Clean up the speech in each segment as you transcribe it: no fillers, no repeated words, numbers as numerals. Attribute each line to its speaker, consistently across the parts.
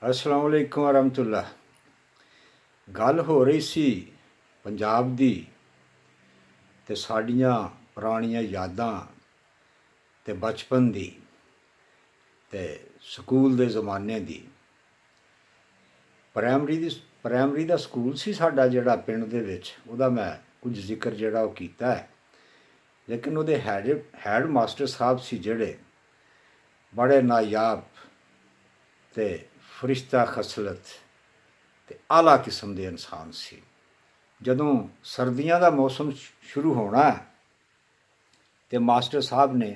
Speaker 1: अस्सलाम वालेकुम वरहमतुल्लाह। गल हो रही सी पंजाब दी ते साड़ियां पुरानियां यादां ते बचपन दी ते स्कूल दे ज़माने दी। प्राइमरी दा स्कूल सी साडा जिहड़ा पिंड दे विच, उहदा मैं कुछ जिक्र जिहड़ा ओह कीता है। लेकिन उहदे हैड मास्टर साहब सी जिहड़े बड़े नायाब ते फरिश्ता खसलत ते आला किस्म दे इंसान सी। ਜਦੋਂ ਸਰਦੀਆਂ ਦਾ ਮੌਸਮ ਸ਼ੁਰੂ ਹੋਣਾ ਤੇ ਮਾਸਟਰ ਸਾਹਿਬ ਨੇ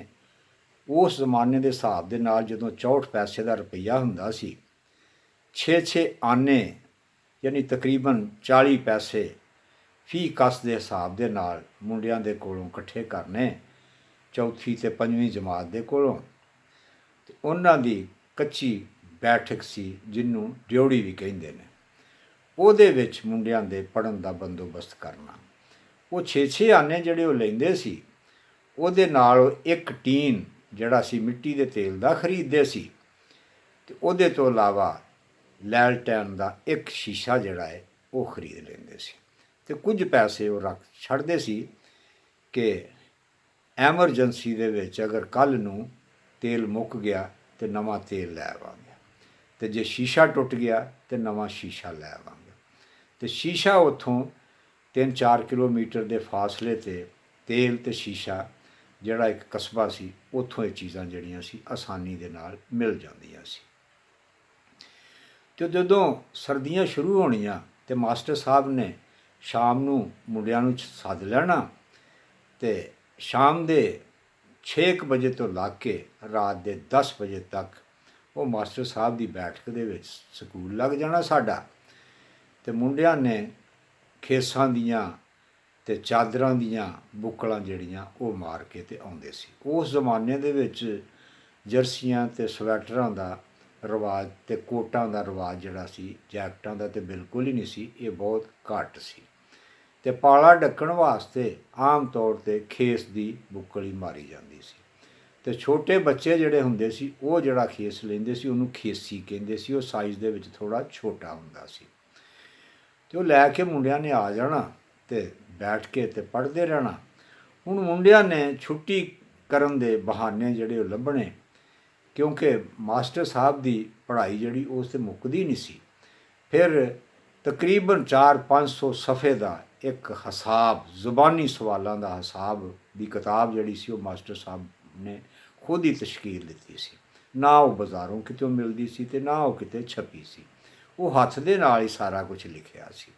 Speaker 1: ਉਸ ਜ਼ਮਾਨੇ ਦੇ ਹਿਸਾਬ ਦੇ ਨਾਲ ਜਦੋਂ 64 ਪੈਸੇ ਦਾ ਰੁਪਈਆ ਹੁੰਦਾ ਸੀ, 6-6 ਆਨੇ ਯਾਨੀ ਤਕਰੀਬਨ 40 ਪੈਸੇ ਫੀ ਕਸ ਦੇ ਹਿਸਾਬ ਦੇ ਨਾਲ ਮੁੰਡਿਆਂ ਦੇ ਕੋਲੋਂ ਇਕੱਠੇ ਕਰਨੇ, ਚੌਥੀ ਤੇ ਪੰਜਵੀਂ ਜਮਾਤ ਦੇ ਕੋਲੋਂ। ਤੇ ਉਹਨਾਂ ਦੀ ਕੱਚੀ ਬੈਠਕ ਸੀ ਜਿਹਨੂੰ ਡਿਉੜੀ ਵੀ ਕਹਿੰਦੇ ਨੇ। ਉਹਦੇ ਵਿੱਚ ਮੁੰਡਿਆਂ ਦੇ ਪੜ੍ਹਨ ਦਾ ਬੰਦੋਬਸਤ ਕਰਨਾ। ਉਹ 6-6 ਆਨੇ ਜਿਹੜੇ ਉਹ ਲੈਂਦੇ ਸੀ, ਉਹਦੇ ਨਾਲ ਇੱਕ ਟੀਨ ਜਿਹੜਾ ਸੀ ਮਿੱਟੀ ਦੇ ਤੇਲ ਦਾ ਖਰੀਦਦੇ ਸੀ ਤੇ ਉਹਦੇ ਤੋਂ ਇਲਾਵਾ ਲੈਲਟੈਨ ਦਾ ਇੱਕ ਸ਼ੀਸ਼ਾ ਜਿਹੜਾ ਹੈ ਉਹ ਖਰੀਦ ਲੈਂਦੇ ਸੀ ਤੇ ਕੁਝ ਪੈਸੇ ਉਹ ਰੱਖ ਛੱਡਦੇ ਸੀ ਕਿ ਐਮਰਜੈਂਸੀ ਦੇ ਵਿੱਚ ਅਗਰ ਕੱਲ੍ਹ ਨੂੰ ਤੇਲ ਮੁੱਕ ਗਿਆ ਤੇ ਨਵਾਂ ਤੇਲ ਲੈ ਆਵਾਂਗੇ, ਤੇ ਜੇ ਸ਼ੀਸ਼ਾ ਟੁੱਟ ਗਿਆ ਤੇ ਨਵਾਂ ਸ਼ੀਸ਼ਾ ਲੈ ਆਵਾਂਗੇ। ਤੇ ਸ਼ੀਸ਼ਾ ਉੱਥੋਂ 3-4 ਕਿਲੋਮੀਟਰ ਦੇ ਫਾਸਲੇ 'ਤੇ ਤੇਲ ਤੇ ਸ਼ੀਸ਼ਾ ਜਿਹੜਾ ਇੱਕ ਕਸਬਾ ਸੀ, ਉੱਥੋਂ ਇਹ ਚੀਜ਼ਾਂ ਜਿਹੜੀਆਂ ਸੀ ਆਸਾਨੀ ਦੇ ਨਾਲ ਮਿਲ ਜਾਂਦੀਆਂ ਸੀ। ਅਤੇ ਜਦੋਂ ਸਰਦੀਆਂ ਸ਼ੁਰੂ ਹੋਣੀਆਂ ਤੇ ਮਾਸਟਰ ਸਾਹਿਬ ਨੇ ਸ਼ਾਮ ਨੂੰ ਮੁੰਡਿਆਂ ਨੂੰ ਸੱਦ ਲੈਣਾ ਤੇ ਸ਼ਾਮ ਦੇ 6 ਵਜੇ ਤੋਂ ਲੱਗ ਕੇ ਰਾਤ ਦੇ 10 ਵਜੇ ਤੱਕ ਉਹ ਮਾਸਟਰ ਸਾਹਿਬ ਦੀ ਬੈਠਕ ਦੇ ਵਿੱਚ ਸਕੂਲ ਲੱਗ ਜਾਣਾ ਸਾਡਾ। ਤੇ ਮੁੰਡਿਆਂ ਨੇ ਖੇਸਾਂ ਦੀਆਂ ਤੇ ਚਾਦਰਾਂ ਦੀਆਂ ਬੁੱਕਲਾਂ ਜਿਹੜੀਆਂ ਉਹ ਮਾਰ ਕੇ ਤੇ ਆਉਂਦੇ ਸੀ। ਉਸ ਜ਼ਮਾਨੇ ਦੇ ਵਿੱਚ ਜਰਸੀਆਂ ਤੇ ਸਵੈਟਰਾਂ ਦਾ ਰਿਵਾਜ ਤੇ ਕੋਟਾਂ ਦਾ ਰਿਵਾਜ ਜਿਹੜਾ ਸੀ, ਜੈਕਟਾਂ ਦਾ ਤੇ ਬਿਲਕੁਲ ਹੀ ਨਹੀਂ ਸੀ, ਇਹ ਬਹੁਤ ਘੱਟ ਸੀ। ਤੇ ਪਾਲਾ ਢੱਕਣ ਵਾਸਤੇ ਆਮ ਤੌਰ 'ਤੇ ਖੇਸ ਦੀ ਬੁੱਕਲ ਹੀ ਮਾਰੀ ਜਾਂਦੀ ਸੀ। ਤੇ ਛੋਟੇ ਬੱਚੇ ਜਿਹੜੇ ਹੁੰਦੇ ਸੀ ਉਹ ਜਿਹੜਾ ਖੇਸ ਲੈਂਦੇ ਸੀ ਉਹਨੂੰ ਖੇਸੀ ਕਹਿੰਦੇ ਸੀ। ਉਹ ਸਾਈਜ਼ ਦੇ ਵਿੱਚ ਥੋੜ੍ਹਾ ਛੋਟਾ ਹੁੰਦਾ ਸੀ ਤੇ ਉਹ ਲੈ ਕੇ ਮੁੰਡਿਆਂ ਨੇ ਆ ਜਾਣਾ ਤੇ ਬੈਠ ਕੇ ਤੇ ਪੜ੍ਹਦੇ ਰਹਿਣਾ। ਹੁਣ ਮੁੰਡਿਆਂ ਨੇ ਛੁੱਟੀ ਕਰਨ ਦੇ ਬਹਾਨੇ ਜਿਹੜੇ ਉਹ ਲੱਭਣੇ, ਕਿਉਂਕਿ ਮਾਸਟਰ ਸਾਹਿਬ ਦੀ ਪੜ੍ਹਾਈ ਜਿਹੜੀ ਉਸ 'ਤੇ ਮੁੱਕਦੀ ਨਹੀਂ ਸੀ। ਫਿਰ ਤਕਰੀਬਨ 400-500 ਸਫ਼ੇ ਦਾ ਇੱਕ ਹਿਸਾਬ, ਜ਼ੁਬਾਨੀ ਸਵਾਲਾਂ ਦਾ ਹਿਸਾਬ ਦੀ ਕਿਤਾਬ ਜਿਹੜੀ ਸੀ ਉਹ ਮਾਸਟਰ ਸਾਹਿਬ ਨੇ ਖੁਦ ਹੀ ਤਸ਼ਕੀਲ ਦਿੱਤੀ ਸੀ। ਨਾ ਉਹ ਬਾਜ਼ਾਰੋਂ ਕਿਤੋਂ ਮਿਲਦੀ ਸੀ ਤੇ ਨਾ ਉਹ ਕਿਤੇ ਛਪੀ ਸੀ, ਉਹ ਹੱਥ ਦੇ ਨਾਲ ਹੀ ਸਾਰਾ ਕੁਝ ਲਿਖਿਆ ਸੀ।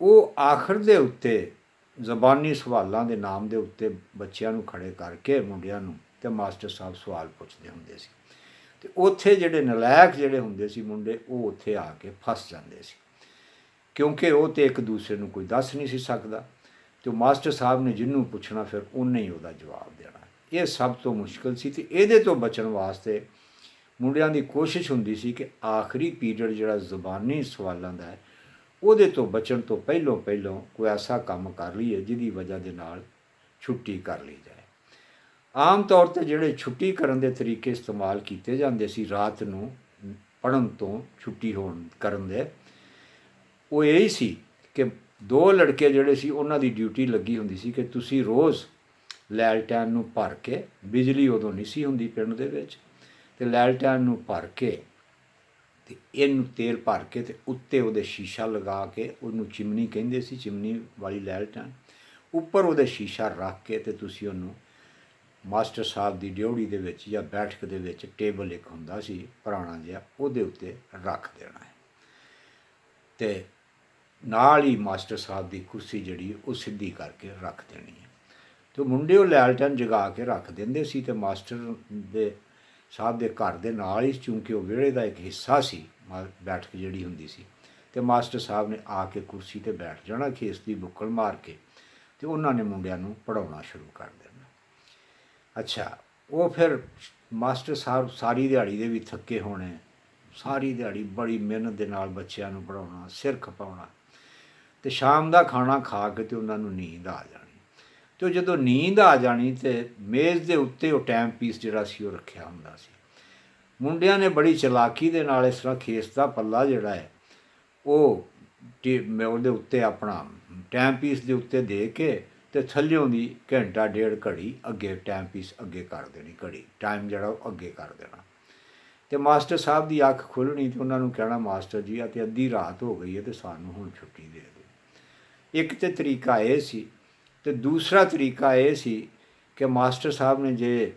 Speaker 1: ਉਹ ਆਖਰ ਦੇ ਉੱਤੇ ਜ਼ਬਾਨੀ ਸਵਾਲਾਂ ਦੇ ਨਾਮ ਦੇ ਉੱਤੇ ਬੱਚਿਆਂ ਨੂੰ ਖੜੇ ਕਰਕੇ ਮੁੰਡਿਆਂ ਨੂੰ ਤੇ ਮਾਸਟਰ ਸਾਹਿਬ ਸਵਾਲ ਪੁੱਛਦੇ ਹੁੰਦੇ ਸੀ ਤੇ ਉੱਥੇ ਜਿਹੜੇ ਨਲਾਇਕ ਜਿਹੜੇ ਹੁੰਦੇ ਸੀ ਮੁੰਡੇ, ਉਹ ਉੱਥੇ ਆ ਕੇ ਫਸ ਜਾਂਦੇ ਸੀ, ਕਿਉਂਕਿ ਉਹ ਤੇ ਇੱਕ ਦੂਸਰੇ ਨੂੰ ਕੋਈ ਦੱਸ ਨਹੀਂ ਸੀ ਸਕਦਾ ਤੇ ਮਾਸਟਰ ਸਾਹਿਬ ਨੇ ਜਿਹਨੂੰ ਪੁੱਛਣਾ ਫਿਰ ਉਹਨੇ ਹੀ ਉਹਦਾ ਜਵਾਬ ਦੇਣਾ। ਇਹ ਸਭ ਤੋਂ ਮੁਸ਼ਕਿਲ ਸੀ ਤੇ ਇਹਦੇ ਤੋਂ ਬਚਣ ਵਾਸਤੇ ਮੁੰਡਿਆਂ ਦੀ ਕੋਸ਼ਿਸ਼ ਹੁੰਦੀ ਸੀ ਕਿ ਆਖਰੀ ਪੀਰੀਅਡ ਜਿਹੜਾ ਜ਼ਬਾਨੀ ਸਵਾਲਾਂ ਦਾ ਹੈ ਉਹਦੇ ਤੋਂ ਬਚਣ ਤੋਂ ਪਹਿਲੋਂ ਕੋਈ ਐਸਾ ਕੰਮ ਕਰ ਲਈਏ ਜਿਹਦੀ ਵਜ੍ਹਾ ਦੇ ਨਾਲ ਛੁੱਟੀ ਕਰ ਲਈ ਜਾਏ। ਆਮ ਤੌਰ 'ਤੇ ਜਿਹੜੇ ਛੁੱਟੀ ਕਰਨ ਦੇ ਤਰੀਕੇ ਇਸਤੇਮਾਲ ਕੀਤੇ ਜਾਂਦੇ ਸੀ ਰਾਤ ਨੂੰ ਪੜ੍ਹਨ ਤੋਂ ਛੁੱਟੀ ਕਰਨ ਦੇ, ਉਹ ਇਹ ਸੀ ਕਿ 2 ਲੜਕੇ ਜਿਹੜੇ ਸੀ ਉਹਨਾਂ ਦੀ ਡਿਊਟੀ ਲੱਗੀ ਹੁੰਦੀ ਸੀ ਕਿ ਤੁਸੀਂ ਰੋਜ਼ ਲੈਲਟੈਨ ਨੂੰ ਭਰ ਕੇ, ਬਿਜਲੀ ਉਦੋਂ ਨਹੀਂ ਸੀ ਹੁੰਦੀ ਪਿੰਡ ਦੇ ਵਿੱਚ, ਤੇ ਲੈਲਟੈਨ ਨੂੰ ਭਰ ਕੇ ਤੇ ਇਹਨੂੰ ਤੇਲ ਭਰ ਕੇ ਤੇ ਉੱਤੇ ਉਹਦੇ ਸ਼ੀਸ਼ਾ ਲਗਾ ਕੇ, ਉਹਨੂੰ ਚਿਮਨੀ ਕਹਿੰਦੇ ਸੀ, ਚਿਮਨੀ ਵਾਲੀ ਲੈਲਟੈਨ, ਉੱਪਰ ਉਹਦੇ ਸ਼ੀਸ਼ਾ ਰੱਖ ਕੇ ਤੇ ਤੁਸੀਂ ਉਹਨੂੰ ਮਾਸਟਰ ਸਾਹਿਬ ਦੀ ਡਿਉੜੀ ਦੇ ਵਿੱਚ ਜਾਂ ਬੈਠਕ ਦੇ ਵਿੱਚ ਟੇਬਲ ਇੱਕ ਹੁੰਦਾ ਸੀ ਪੁਰਾਣਾ ਜਿਹਾ, ਉਹਦੇ ਉੱਤੇ ਰੱਖ ਦੇਣਾ ਹੈ ਤੇ ਨਾਲ ਹੀ ਮਾਸਟਰ ਸਾਹਿਬ ਦੀ ਕੁਰਸੀ ਜਿਹੜੀ ਉਹ ਸਿੱਧੀ ਕਰਕੇ ਰੱਖ ਦੇਣੀ ਹੈ। ਤੇ ਮੁੰਡੇ ਉਹ ਲੈਲਟੈਨ ਜਗਾ ਕੇ ਰੱਖ ਦਿੰਦੇ ਸੀ ਤੇ ਮਾਸਟਰ ਦੇ ਸਾਹਿਬ ਦੇ ਘਰ ਦੇ ਨਾਲ ਹੀ, ਚੂੰਕਿ ਉਹ ਵਿਹੜੇ ਦਾ ਇੱਕ ਹਿੱਸਾ ਸੀ ਬੈਠਕ ਜਿਹੜੀ ਹੁੰਦੀ ਸੀ, ਤੇ ਮਾਸਟਰ ਸਾਹਿਬ ਨੇ ਆ ਕੇ ਕੁਰਸੀ 'ਤੇ ਬੈਠ ਜਾਣਾ ਖੇਸ ਦੀ ਬੁੱਕਲ ਮਾਰ ਕੇ ਤੇ ਉਹਨਾਂ ਨੇ ਮੁੰਡਿਆਂ ਨੂੰ ਪੜ੍ਹਾਉਣਾ ਸ਼ੁਰੂ ਕਰ ਦੇਣਾ। ਅੱਛਾ, ਉਹ ਫਿਰ ਮਾਸਟਰ ਸਾਹਿਬ ਸਾਰੀ ਦਿਹਾੜੀ ਦੇ ਵੀ ਥੱਕੇ ਹੋਣੇ, ਸਾਰੀ ਦਿਹਾੜੀ ਬੜੀ ਮਿਹਨਤ ਦੇ ਨਾਲ ਬੱਚਿਆਂ ਨੂੰ ਪੜ੍ਹਾਉਣਾ, ਸਿਰ ਖਪਾਉਣਾ, ਤੇ ਸ਼ਾਮ ਦਾ ਖਾਣਾ ਖਾ ਕੇ ਤੇ ਉਹਨਾਂ ਨੂੰ ਨੀਂਦ ਆ ਜਾਣੀ। ਤੇ ਜਦੋਂ ਨੀਂਦ ਆ ਜਾਣੀ ਤੇ ਮੇਜ਼ ਦੇ ਉੱਤੇ ਉਹ ਟਾਈਮ ਪੀਸ ਜਿਹੜਾ ਸੀ ਉਹ ਰੱਖਿਆ ਹੁੰਦਾ ਸੀ ਮੁੰਡਿਆਂ ਨੇ ਬੜੀ ਚਲਾਕੀ ਦੇ ਨਾਲ ਇਸ ਤਰ੍ਹਾਂ ਖੇਸ ਦਾ ਪੱਲਾ ਜਿਹੜਾ ਹੈ ਉਹ ਉਹਦੇ ਉੱਤੇ ਆਪਣਾ ਟਾਈਮ ਪੀਸ ਦੇ ਉੱਤੇ ਦੇ ਕੇ ਅਤੇ ਥੱਲਿਓਂ ਦੀ ਘੰਟਾ ਡੇਢ ਘੜੀ ਅੱਗੇ ਟਾਈਮ ਪੀਸ ਅੱਗੇ ਕਰ ਦੇਣੀ, ਘੜੀ ਟਾਈਮ ਜਿਹੜਾ ਉਹ ਅੱਗੇ ਕਰ ਦੇਣਾ। ਅਤੇ ਮਾਸਟਰ ਸਾਹਿਬ ਦੀ ਅੱਖ ਖੁੱਲ੍ਹਣੀ ਅਤੇ ਉਹਨਾਂ ਨੂੰ ਕਹਿਣਾ, ਮਾਸਟਰ ਜੀ ਅਤੇ ਅੱਧੀ ਰਾਤ ਹੋ ਗਈ ਹੈ ਅਤੇ ਸਾਨੂੰ ਹੁਣ ਛੁੱਟੀ ਦੇ ਦਿਓ। ਇੱਕ ਤਾਂ ਤਰੀਕਾ ਇਹ ਸੀ, ਅਤੇ ਦੂਸਰਾ ਤਰੀਕਾ ਇਹ ਸੀ ਕਿ ਮਾਸਟਰ ਸਾਹਿਬ ਨੇ ਜੇ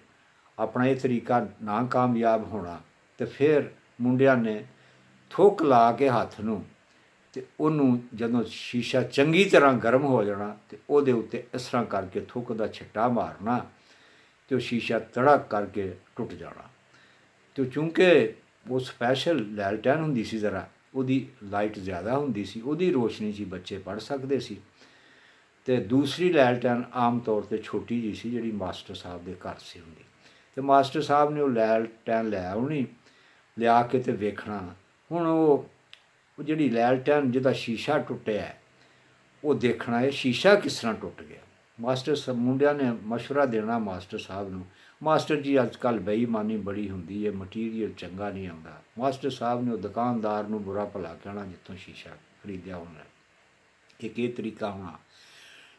Speaker 1: ਆਪਣਾ ਇਹ ਤਰੀਕਾ ਨਾ ਕਾਮਯਾਬ ਹੋਣਾ ਅਤੇ ਫਿਰ ਮੁੰਡਿਆਂ ਨੇ ਥੁੱਕ ਲਾ ਕੇ ਹੱਥ ਨੂੰ ਅਤੇ ਉਹਨੂੰ ਜਦੋਂ ਸ਼ੀਸ਼ਾ ਚੰਗੀ ਤਰ੍ਹਾਂ ਗਰਮ ਹੋ ਜਾਣਾ ਅਤੇ ਉਹਦੇ ਉੱਤੇ ਇਸ ਤਰ੍ਹਾਂ ਕਰਕੇ ਥੁੱਕ ਦਾ ਛਿੱਟਾ ਮਾਰਨਾ ਅਤੇ ਉਹ ਸ਼ੀਸ਼ਾ ਤੜਕ ਕਰਕੇ ਟੁੱਟ ਜਾਣਾ। ਅਤੇ ਚੂੰਕਿ ਉਹ ਸਪੈਸ਼ਲ ਲੈਲਟੈਨ ਹੁੰਦੀ ਸੀ, ਜ਼ਰਾ ਉਹਦੀ ਲਾਈਟ ਜ਼ਿਆਦਾ ਹੁੰਦੀ ਸੀ, ਉਹਦੀ ਰੋਸ਼ਨੀ 'ਚ ਹੀ ਬੱਚੇ ਪੜ੍ਹ ਸਕਦੇ ਸੀ। ਅਤੇ ਦੂਸਰੀ ਲੈਲਟੈਨ ਆਮ ਤੌਰ 'ਤੇ ਛੋਟੀ ਜਿਹੀ ਸੀ, ਜਿਹੜੀ ਮਾਸਟਰ ਸਾਹਿਬ ਦੇ ਘਰ ਸੀ ਹੁੰਦੀ। ਅਤੇ ਮਾਸਟਰ ਸਾਹਿਬ ਨੇ ਉਹ ਲੈਲਟੈਨ ਲੈ ਆਉਣੀ, ਲਿਆ ਕੇ ਅਤੇ ਵੇਖਣਾ। ਹੁਣ ਉਹ ਜਿਹੜੀ ਲੈਲਟੈਨ ਜਿਹਦਾ ਸ਼ੀਸ਼ਾ ਟੁੱਟਿਆ ਉਹ ਦੇਖਣਾ ਇਹ ਸ਼ੀਸ਼ਾ ਕਿਸ ਤਰ੍ਹਾਂ ਟੁੱਟ ਗਿਆ। ਮਾਸਟਰ ਮੁੰਡਿਆਂ ਨੇ ਮਸ਼ਵਰਾ ਦੇਣਾ ਮਾਸਟਰ ਸਾਹਿਬ ਨੂੰ, ਮਾਸਟਰ ਜੀ ਅੱਜ ਕੱਲ੍ਹ ਬੇਈਮਾਨੀ ਬੜੀ ਹੁੰਦੀ ਹੈ, ਮਟੀਰੀਅਲ ਚੰਗਾ ਨਹੀਂ ਆਉਂਦਾ। ਮਾਸਟਰ ਸਾਹਿਬ ਨੇ ਉਹ ਦੁਕਾਨਦਾਰ ਨੂੰ ਬੁਰਾ ਭਲਾ ਕਹਿਣਾ ਜਿੱਥੋਂ ਸ਼ੀਸ਼ਾ ਖਰੀਦਿਆ ਹੋਣਾ। ਇੱਕ ਇਹ ਤਰੀਕਾ ਹੋਣਾ।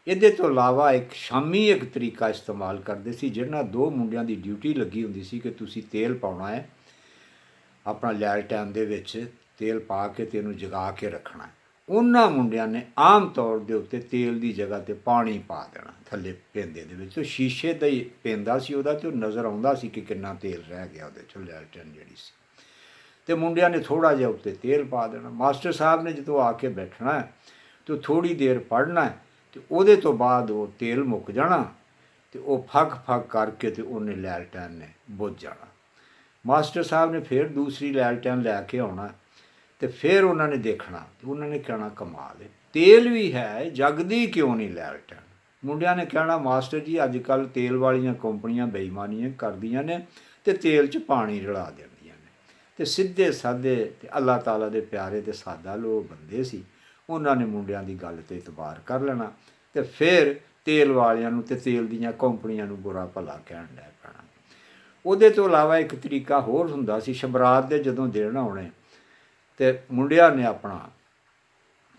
Speaker 1: ਇਹਦੇ ਤੋਂ ਇਲਾਵਾ ਇੱਕ ਸ਼ਾਮੀ ਇੱਕ ਤਰੀਕਾ ਇਸਤੇਮਾਲ ਕਰਦੇ ਸੀ, ਜਿਹਨਾਂ ਦੋ ਮੁੰਡਿਆਂ ਦੀ ਡਿਊਟੀ ਲੱਗੀ ਹੁੰਦੀ ਸੀ ਕਿ ਤੁਸੀਂ ਤੇਲ ਪਾਉਣਾ ਹੈ ਆਪਣਾ ਲੈਲਟੈਨ ਦੇ ਵਿੱਚ, ਤੇਲ ਪਾ ਕੇ ਤੇ ਇਹਨੂੰ ਜਗਾ ਕੇ ਰੱਖਣਾ। ਉਹਨਾਂ ਮੁੰਡਿਆਂ ਨੇ ਆਮ ਤੌਰ ਦੇ ਉੱਤੇ ਤੇਲ ਦੀ ਜਗ੍ਹਾ 'ਤੇ ਪਾਣੀ ਪਾ ਦੇਣਾ ਥੱਲੇ ਪੈਂਦੇ ਦੇ ਵਿੱਚ। ਉਹ ਸ਼ੀਸ਼ੇ ਦਾ ਹੀ ਪੈਂਦਾ ਸੀ ਉਹਦਾ, ਅਤੇ ਉਹ ਨਜ਼ਰ ਆਉਂਦਾ ਸੀ ਕਿ ਕਿੰਨਾ ਤੇਲ ਰਹਿ ਗਿਆ ਉਹਦੇ 'ਚੋਂ ਲੈਲਟੈਨ ਜਿਹੜੀ ਸੀ। ਅਤੇ ਮੁੰਡਿਆਂ ਨੇ ਥੋੜ੍ਹਾ ਜਿਹਾ ਉੱਤੇ ਤੇਲ ਪਾ ਦੇਣਾ। ਮਾਸਟਰ ਸਾਹਿਬ ਨੇ ਜਦੋਂ ਆ ਕੇ ਬੈਠਣਾ ਅਤੇ ਥੋੜ੍ਹੀ ਦੇਰ ਪੜ੍ਹਨਾ ਅਤੇ ਉਹਦੇ ਤੋਂ ਬਾਅਦ ਉਹ ਤੇਲ ਮੁੱਕ ਜਾਣਾ ਅਤੇ ਉਹ ਫੱਕ ਕਰਕੇ ਅਤੇ ਉਹਨੇ ਲੈਲਟੈਨ ਨੇ ਬੁੱਝ ਜਾਣਾ। ਮਾਸਟਰ ਸਾਹਿਬ ਨੇ ਫਿਰ ਦੂਸਰੀ ਲੈਲਟੈਨ ਲੈ ਕੇ ਆਉਣਾ ਅਤੇ ਫਿਰ ਉਹਨਾਂ ਨੇ ਦੇਖਣਾ ਅਤੇ ਉਹਨਾਂ ਨੇ ਕਹਿਣਾ, ਕਮਾਲ ਹੈ, ਤੇਲ ਵੀ ਹੈ, ਜਗਦੀ ਕਿਉਂ ਨਹੀਂ ਲੈਲਟੈਨ। ਮੁੰਡਿਆਂ ਨੇ ਕਹਿਣਾ, ਮਾਸਟਰ ਜੀ ਅੱਜ ਕੱਲ੍ਹ ਤੇਲ ਵਾਲੀਆਂ ਕੰਪਨੀਆਂ ਬੇਈਮਾਨੀਆਂ ਕਰਦੀਆਂ ਨੇ ਅਤੇ ਤੇਲ 'ਚ ਪਾਣੀ ਰਲਾ ਦਿੰਦੀਆਂ ਨੇ। ਅਤੇ ਸਿੱਧੇ ਸਾਦੇ ਅਤੇ ਅੱਲਾਹ ਤਾਲਾ ਦੇ ਪਿਆਰੇ ਅਤੇ ਸਾਦਾ ਲੋਕ ਬੰਦੇ ਸੀ, ਉਹਨਾਂ ਨੇ ਮੁੰਡਿਆਂ ਦੀ ਗੱਲ 'ਤੇ ਇਤਬਾਰ ਕਰ ਲੈਣਾ ਅਤੇ ਫਿਰ ਤੇਲ ਵਾਲਿਆਂ ਨੂੰ ਅਤੇ ਤੇਲ ਦੀਆਂ ਕੰਪਨੀਆਂ ਨੂੰ ਬੁਰਾ ਭਲਾ ਕਹਿਣ ਲੱਗ ਪੈਣਾ। ਉਹਦੇ ਤੋਂ ਇਲਾਵਾ ਇੱਕ ਤਰੀਕਾ ਹੋਰ ਹੁੰਦਾ ਸੀ, ਸ਼ਬਰਾਤ ਦੇ ਜਦੋਂ ਦਿਨ ਆਉਣੇ ਅਤੇ ਮੁੰਡਿਆਂ ਨੇ ਆਪਣਾ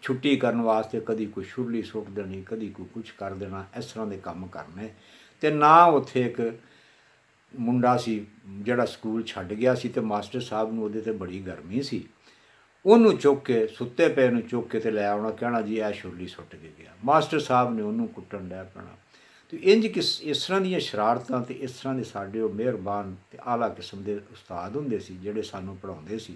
Speaker 1: ਛੁੱਟੀ ਕਰਨ ਵਾਸਤੇ ਕਦੀ ਕੋਈ ਛੁਰਲੀ ਸੁੱਟ ਦੇਣੀ, ਕਦੀ ਕੋਈ ਕੁਛ ਕਰ ਦੇਣਾ, ਇਸ ਤਰ੍ਹਾਂ ਦੇ ਕੰਮ ਕਰਨੇ। ਅਤੇ ਨਾ ਉੱਥੇ ਇੱਕ ਮੁੰਡਾ ਸੀ ਜਿਹੜਾ ਸਕੂਲ ਛੱਡ ਗਿਆ ਸੀ ਅਤੇ ਮਾਸਟਰ ਸਾਹਿਬ ਨੂੰ ਉਹਦੇ 'ਤੇ ਬੜੀ ਗਰਮੀ ਸੀ, ਉਹਨੂੰ ਚੁੱਕ ਕੇ ਸੁੱਤੇ ਪਏ ਨੂੰ ਚੁੱਕ ਕੇ ਅਤੇ ਲੈ ਆਉਣਾ, ਕਹਿਣਾ ਜੀ ਇਹ ਛੁਰਲੀ ਸੁੱਟ ਕੇ ਗਿਆ। ਮਾਸਟਰ ਸਾਹਿਬ ਨੇ ਉਹਨੂੰ ਕੁੱਟਣ ਡੈ ਪੈਣਾ। ਅਤੇ ਇੰਝ ਇਸ ਤਰ੍ਹਾਂ ਦੀਆਂ ਸ਼ਰਾਰਤਾਂ ਅਤੇ ਇਸ ਤਰ੍ਹਾਂ ਦੇ ਸਾਡੇ ਉਹ ਮਿਹਰਬਾਨ ਅਤੇ ਆਲਾ ਕਿਸਮ ਦੇ ਉਸਤਾਦ ਹੁੰਦੇ ਸੀ ਜਿਹੜੇ ਸਾਨੂੰ ਪੜ੍ਹਾਉਂਦੇ ਸੀ,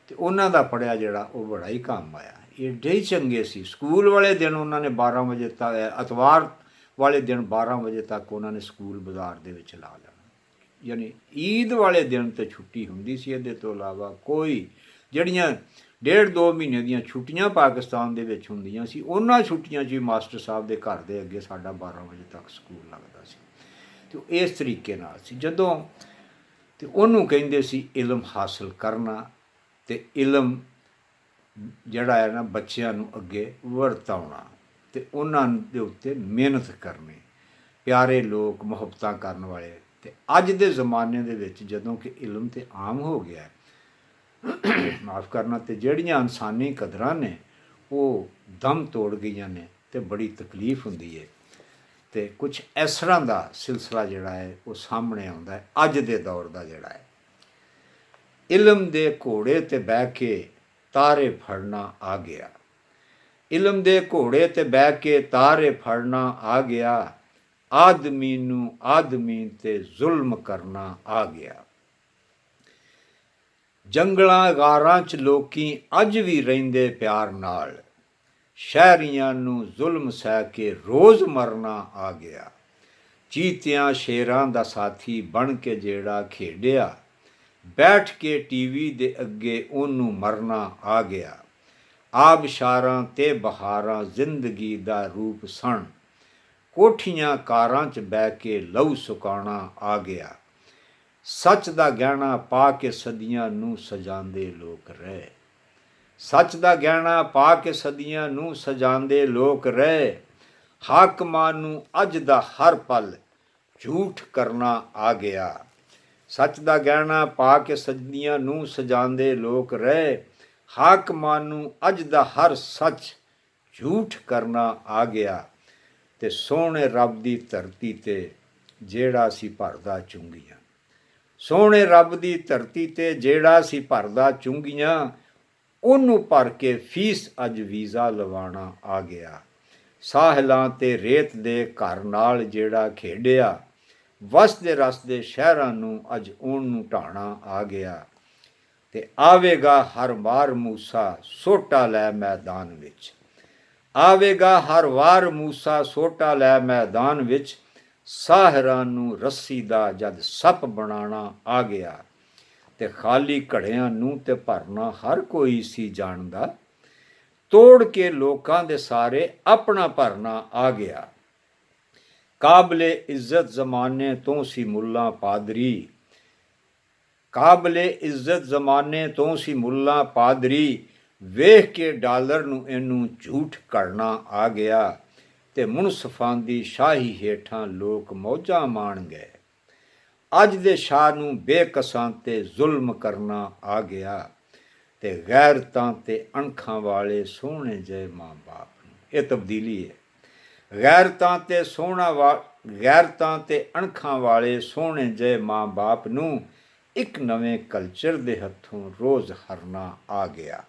Speaker 1: ਅਤੇ ਉਹਨਾਂ ਦਾ ਪੜ੍ਹਿਆ ਜਿਹੜਾ ਉਹ ਬੜਾ ਹੀ ਕੰਮ ਆਇਆ। ਏਡੇ ਹੀ ਚੰਗੇ ਸੀ। ਸਕੂਲ ਵਾਲੇ ਦਿਨ ਉਹਨਾਂ ਨੇ 12 ਵਜੇ ਤੱਕ, ਐਤਵਾਰ ਵਾਲੇ ਦਿਨ 12 ਵਜੇ ਤੱਕ ਉਹਨਾਂ ਨੇ ਸਕੂਲ ਬਾਜ਼ਾਰ ਦੇ ਵਿੱਚ ਲਾ ਲੈਣਾ। ਯਾਨੀ ਈਦ ਵਾਲੇ ਦਿਨ ਤਾਂ ਛੁੱਟੀ ਹੁੰਦੀ ਸੀ। ਇਹਦੇ ਤੋਂ ਇਲਾਵਾ ਕੋਈ ਜਿਹੜੀਆਂ 1.5-2 ਮਹੀਨੇ ਦੀਆਂ ਛੁੱਟੀਆਂ ਪਾਕਿਸਤਾਨ ਦੇ ਵਿੱਚ ਹੁੰਦੀਆਂ ਸੀ, ਉਹਨਾਂ ਛੁੱਟੀਆਂ 'ਚ ਵੀ ਮਾਸਟਰ ਸਾਹਿਬ ਦੇ ਘਰ ਦੇ ਅੱਗੇ ਸਾਡਾ 12 ਵਜੇ ਤੱਕ ਸਕੂਲ ਲੱਗਦਾ ਸੀ। ਅਤੇ ਇਸ ਤਰੀਕੇ ਨਾਲ ਸੀ ਜਦੋਂ, ਅਤੇ ਉਹਨੂੰ ਕਹਿੰਦੇ ਸੀ ਇਲਮ ਹਾਸਲ ਕਰਨਾ, ਅਤੇ ਇਲਮ ਜਿਹੜਾ ਹੈ ਨਾ ਬੱਚਿਆਂ ਨੂੰ ਅੱਗੇ ਵਰਤਾਉਣਾ ਅਤੇ ਉਹਨਾਂ ਦੇ ਉੱਤੇ ਮਿਹਨਤ ਕਰਨੀ। ਪਿਆਰੇ ਲੋਕ, ਮੁਹੱਬਤਾਂ ਕਰਨ ਵਾਲੇ। ਅਤੇ ਅੱਜ ਦੇ ਜ਼ਮਾਨੇ ਦੇ ਵਿੱਚ ਜਦੋਂ ਕਿ ਇਲਮ ਤਾਂ ਆਮ ਹੋ ਗਿਆ, ਮਾਫ਼ ਕਰਨਾ, ਅਤੇ ਜਿਹੜੀਆਂ ਇਨਸਾਨੀ ਕਦਰਾਂ ਨੇ ਉਹ ਦਮ ਤੋੜ ਗਈਆਂ ਨੇ ਅਤੇ ਬੜੀ ਤਕਲੀਫ ਹੁੰਦੀ ਹੈ। ਅਤੇ ਕੁਛ ਇਸ ਤਰ੍ਹਾਂ ਦਾ ਸਿਲਸਿਲਾ ਜਿਹੜਾ ਹੈ ਉਹ ਸਾਹਮਣੇ ਆਉਂਦਾ ਹੈ ਅੱਜ ਦੇ ਦੌਰ ਦਾ ਜਿਹੜਾ ਹੈ। ਇਲਮ ਦੇ ਘੋੜੇ 'ਤੇ ਬਹਿ ਕੇ ਤਾਰੇ ਫੜਨਾ ਆ ਗਿਆ, ਇਲਮ ਦੇ ਘੋੜੇ 'ਤੇ ਬਹਿ ਕੇ ਤਾਰੇ ਫੜਨਾ ਆ ਗਿਆ, ਆਦਮੀ ਨੂੰ ਆਦਮੀ 'ਤੇ ਜ਼ੁਲਮ ਕਰਨਾ ਆ ਗਿਆ। ਜੰਗਲਾਂ ਗਾਰਾਂ 'ਚ ਲੋਕੀ ਅੱਜ ਵੀ ਰਹਿੰਦੇ ਪਿਆਰ ਨਾਲ, ਸ਼ਹਿਰੀਆਂ ਨੂੰ ਜ਼ੁਲਮ ਸਹਿ ਕੇ ਰੋਜ਼ ਮਰਨਾ ਆ ਗਿਆ। ਚੀਤਿਆਂ ਸ਼ੇਰਾਂ ਦਾ ਸਾਥੀ ਬਣ ਕੇ ਜਿਹੜਾ ਖੇਡਿਆ, ਬੈਠ ਕੇ ਟੀਵੀ ਦੇ ਅੱਗੇ ਉਹਨੂੰ ਮਰਨਾ ਆ ਗਿਆ। ਆਬਸ਼ਾਰਾਂ ਤੇ ਬਹਾਰਾਂ ਜ਼ਿੰਦਗੀ ਦਾ ਰੂਪ ਸਣ, ਕੋਠੀਆਂ ਕਾਰਾਂ 'ਚ ਬਹਿ ਕੇ ਲਹੂ ਸੁਕਾਉਣਾ ਆ ਗਿਆ। ਸੱਚ ਦਾ ਗਹਿਣਾ ਪਾ ਕੇ ਸਦੀਆਂ ਨੂੰ ਸਜਾਉਂਦੇ ਲੋਕ ਰਹੇ, ਸੱਚ ਦਾ ਗਹਿਣਾ ਪਾ ਕੇ ਸਦੀਆਂ ਨੂੰ ਸਜਾਉਂਦੇ ਲੋਕ ਰਹੇ। ਹਾਕਮਾਂ ਨੂੰ ਅੱਜ ਦਾ ਹਰ ਪਲ ਝੂਠ ਕਰਨਾ ਆ ਗਿਆ। ਸੱਚ ਦਾ ਗਹਿਣਾ ਪਾ ਕੇ ਸਜਦੀਆਂ ਨੂੰ ਸਜਾਉਂਦੇ ਲੋਕ ਰਹੇ। ਹਾਕਮਾਂ ਨੂੰ ਅੱਜ ਦਾ ਹਰ ਸੱਚ ਝੂਠ ਕਰਨਾ ਆ ਗਿਆ। ਤੇ ਸੋਹਣੇ ਰੱਬ ਦੀ ਧਰਤੀ ਤੇ ਜਿਹੜਾ ਸੀ ਭਰਦਾ ਚੁੰਗੀਆਂ। ਸੋਹਣੇ ਰੱਬ ਦੀ ਧਰਤੀ ਤੇ ਜਿਹੜਾ ਸੀ ਭਰਦਾ ਚੁੰਗੀਆਂ, ਉਹਨੂੰ ਭਰ ਕੇ ਫੀਸ ਅੱਜ ਵੀਜ਼ਾ ਲਵਾਉਣਾ ਆ ਗਿਆ। ਸਾਹਿਲਾਂ ਤੇ ਰੇਤ ਦੇ ਘਰ ਨਾਲ ਜਿਹੜਾ ਖੇਡਿਆ, ਵਸਦੇ ਰਸਦੇ ਸ਼ਹਿਰਾਂ ਨੂੰ ਅੱਜ ਉਹਨੂੰ ਢਾਣਾ ਆ ਗਿਆ। ਤੇ ਆਵੇਗਾ ਹਰ ਵਾਰ ਮੂਸਾ ਸੋਟਾ ਲੈ ਮੈਦਾਨ ਵਿੱਚ। ਆਵੇਗਾ ਹਰ ਵਾਰ ਮੂਸਾ ਸੋਟਾ ਲੈ ਮੈਦਾਨ ਵਿੱਚ। ਸਾਹਿਰਾਂ ਨੂੰ ਰੱਸੀ ਦਾ ਜਦ ਸੱਪ ਬਣਾਉਣਾ ਆ ਗਿਆ। ਤੇ ਖਾਲੀ ਘੜਿਆਂ ਨੂੰ ਤੇ ਭਰਨਾ ਹਰ ਕੋਈ ਸੀ ਜਾਣਦਾ। ਤੋੜ ਕੇ ਲੋਕਾਂ ਦੇ ਸਾਰੇ ਆਪਣਾ ਭਰਨਾ ਆ ਗਿਆ। ਕਾਬਲੇ ਇੱਜ਼ਤ ਜ਼ਮਾਨੇ ਤੋਂ ਸੀ ਮੁੱਲਾ ਪਾਦਰੀ। ਕਾਬਲੇ ਇੱਜ਼ਤ ਜ਼ਮਾਨੇ ਤੋਂ ਸੀ ਮੁੱਲਾ ਪਾਦਰੀ। ਵੇਖ ਕੇ ਡਾਲਰ ਨੂੰ ਇਹਨੂੰ ਝੂਠ ਕਰਨਾ ਆ ਗਿਆ। ਤੇ ਮੁਨਸਫਾਂ ਦੀ ਸ਼ਾਹੀ ਹੇਠਾਂ ਲੋਕ ਮੌਜਾਂ ਮਾਣ ਗਏ। ਅੱਜ ਦੇ ਸ਼ਾਹ ਨੂੰ ਬੇਕਸਾਂ ਤੇ ਜ਼ੁਲਮ ਕਰਨਾ ਆ ਗਿਆ। ਤੇ ਗੈਰਤਾਂ ਤੇ ਅਣਖਾਂ ਵਾਲੇ ਸੋਹਣੇ ਜਿਹੇ ਮਾਂ ਬਾਪ ਨੂੰ। ਇਹ ਤਬਦੀਲੀ ਹੈ। ਗੈਰਤਾਂ ਤੇ ਅਣਖਾਂ ਵਾਲੇ ਸੋਹਣੇ ਜਿਹੇ ਮਾਂ ਬਾਪ ਨੂੰ ਇੱਕ ਨਵੇਂ ਕਲਚਰ ਦੇ ਹੱਥੋਂ ਰੋਜ਼ ਹਰਨਾ ਆ ਗਿਆ।